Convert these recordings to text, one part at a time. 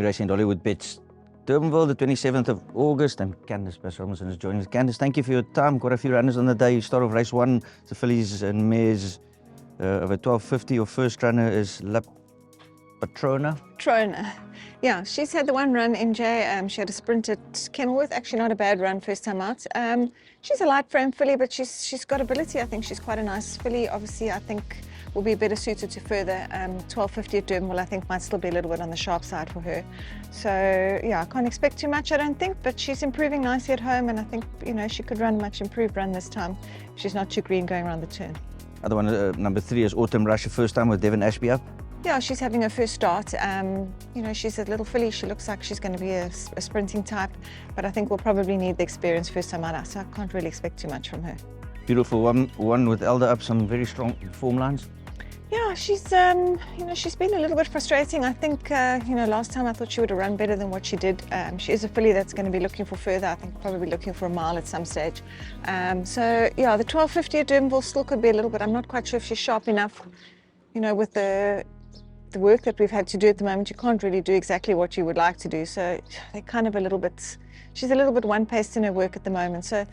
racing Hollywood Bets Durbanville, the 27th of August, and Candice Robinson is joining us. Candice, thank you for your time. Quite a few runners on the day. You start off race one, the fillies and mares over 12.50. Your first runner is La Patrona. Yeah, she's had the one run, MJ. She had a sprint at Kenilworth. Actually, not a bad run first time out. She's a light frame filly, but she's got ability. I think she's quite a nice filly. Obviously, I think will be better suited to further. 12.50 at Durbanville, I think, might still be a little bit on the sharp side for her. So yeah, I can't expect too much, I don't think, but she's improving nicely at home, and I think, you know, she could run a much improved run this time. She's not too green going around the turn. Other one, number 3 is Autumn Rush, first time with Devon Ashby up. Yeah, she's having her first start. You know, she's a little filly. She looks like she's going to be a sprinting type, but I think we'll probably need the experience first time out, so I can't really expect too much from her. Beautiful one with Elder up, some very strong form lines. Yeah, she's you know, she's been a little bit frustrating. I think you know, last time I thought she would have run better than what she did. She is a filly that's going to be looking for further. I think probably looking for a mile at some stage. So yeah, the 12.50 at Durbanville still could be a little bit. I'm not quite sure if she's sharp enough. You know, with the work that we've had to do at the moment, you can't really do exactly what you would like to do. So they're kind of a little bit. She's a little bit one-paced in her work at the moment. So.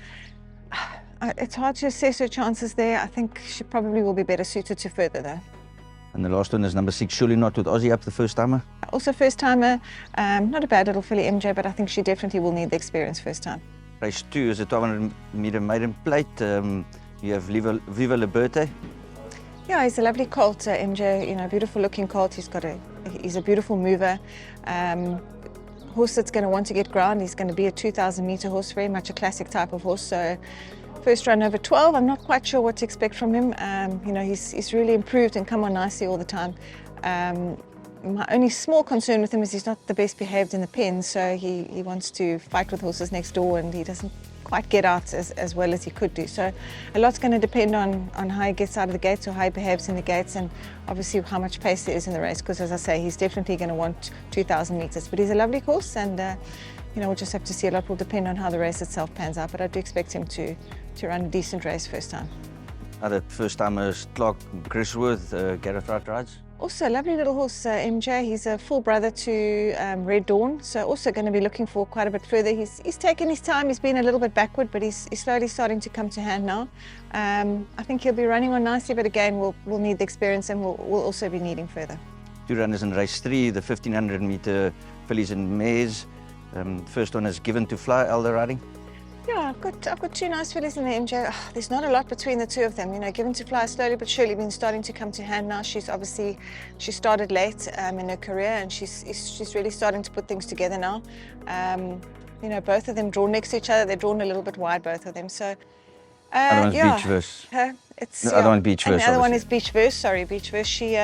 It's hard to assess her chances there. I think she probably will be better suited to further though. And the last one is number 6, Surely Not, with Aussie up, the first timer. Also first timer, not a bad little filly, MJ, but I think she definitely will need the experience first time. Race 2 is a 1200 meter maiden plate. You have Viva Liberté. Yeah, he's a lovely colt, MJ. You know, beautiful looking colt. He's a beautiful mover. Horse that's going to want to get ground. He's going to be a 2,000 meter horse, very much a classic type of horse. So. First run over 12, I'm not quite sure what to expect from him. You know, he's really improved and come on nicely all the time. My only small concern with him is he's not the best behaved in the pen, so he wants to fight with horses next door and he doesn't quite get out as well as he could do. So a lot's going to depend on how he gets out of the gates or how he behaves in the gates, and obviously how much pace there is in the race, because as I say, he's definitely going to want 2,000 meters. But he's a lovely horse, and you know, we'll just have to see. A lot will depend on how the race itself pans out, but I do expect him to run a decent race first time. Other first timers, Clark Grisworth, Gareth Wright rides. Also a lovely little horse, MJ. He's a full brother to Red Dawn, so also going to be looking for quite a bit further. He's taken his time. He's been a little bit backward, but he's slowly starting to come to hand now. I think he'll be running on nicely, but again, we'll need the experience, and we'll also be needing further. 2 runners in race 3, the 1500 meter fillies and mares. First one is Given to Fly, Elder riding. Yeah, I've got 2 nice fillies in there, MJ. Oh, there's not a lot between the 2 of them. You know, Given to Fly slowly but surely been starting to come to hand now. She started late in her career, and she's really starting to put things together now. You know, both of them drawn next to each other. They're drawn a little bit wide, both of them. So, other one's yeah. Beach Verse. The other one Beach Verse. And the other one is Beach Verse. Sorry, Beach Verse. She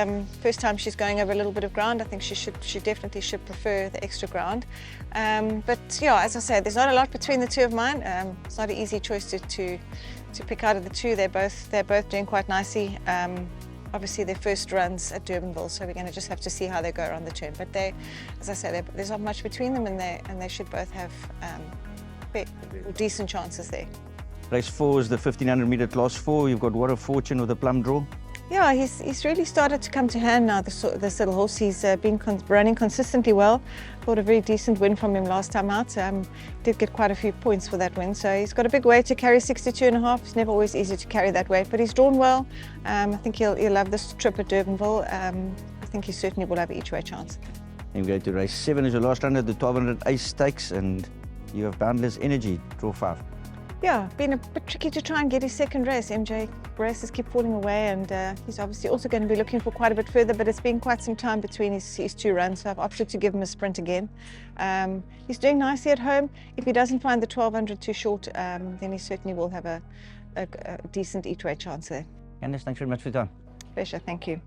first time she's going over a little bit of ground. I think she definitely should prefer the extra ground. But yeah, as I said, there's not a lot between the 2 of mine. It's not an easy choice to pick out of the 2. They're both doing quite nicely. Obviously, their first runs at Durbanville, so we're going to just have to see how they go around the turn. But as I said, there's not much between them, and they should both have decent chances there. Race 4 is the 1500 meter class 4. You've got What a Fortune with a plum draw. Yeah, he's really started to come to hand now, this little horse. He's been running consistently well. Thought a very decent win from him last time out. Did get quite a few points for that win. So he's got a big weight to carry, 62.5. It's never always easy to carry that weight, but he's drawn well. I think he'll love this trip at Durbanville. I think he certainly will have an each-way chance. And we go to race 7 is your last runner, the 1200 Ace Stakes, and you have Boundless Energy, draw 5. Yeah, been a bit tricky to try and get his second race. MJ races keep falling away, and he's obviously also going to be looking for quite a bit further, but it's been quite some time between his 2 runs, so I've opted to give him a sprint again. He's doing nicely at home. If he doesn't find the 1200 too short, then he certainly will have a decent each-way chance there. Candice, thanks very much for your time. Pleasure, thank you.